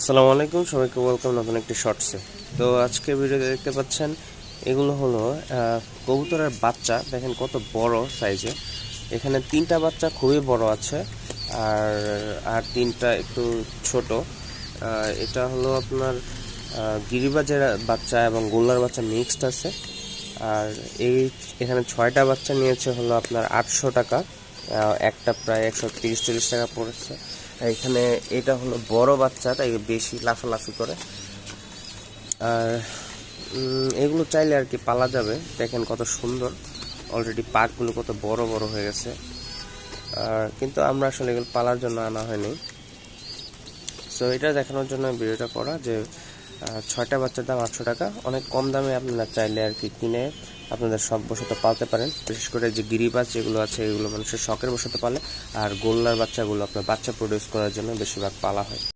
আসসালামু আলাইকুম, সবাইকে ওয়েলকাম নতুন একটি শর্টসে। তো আজকে ভিডিওতে দেখতে পাচ্ছেন এগুলো হলো কবুতরের বাচ্চা। দেখেন কত বড় সাইজে। এখানে তিনটা বাচ্চা খুবই বড় আছে, আর আর তিনটা একটু ছোট। এটা হলো আপনার গিরিবাজের বাচ্চা এবং গোল্লার বাচ্চা মিক্সড আছে। আর এখানে 6টা বাচ্চা নিয়েছে হলো আপনার 800 টাকা। একটা প্রায় 130-40 টাকা পড়েছে। এখানে এটা হলো বড় বাচ্চা, তাই বেশি লাফালাফি করে। আর এগুলো চাইলে আর কি পালা যাবে। দেখেন কত সুন্দর, অলরেডি পাকগুলো কত বড় বড় হয়ে গেছে। কিন্তু আমরা আসলে এগুলো পালার জন্য আনা হয়নি। সো এটা দেখানোর জন্য ভিডিওটা করা যে 6টা বাচ্চার দাম 800 টাকা। অনেক কম দামে আপনারা চাইলে আর কি কিনে আপনাদের শখ বশত পালতে পারেন। বিশেষ করে যে গিরিবাজ যেগুলো আছে এগুলো মানুষের শখের বশত পালে, আর গোল্লার বাচ্চাগুলো আপনার বাচ্চা প্রডিউস করার জন্য বেশিরভাগ পালা হয়।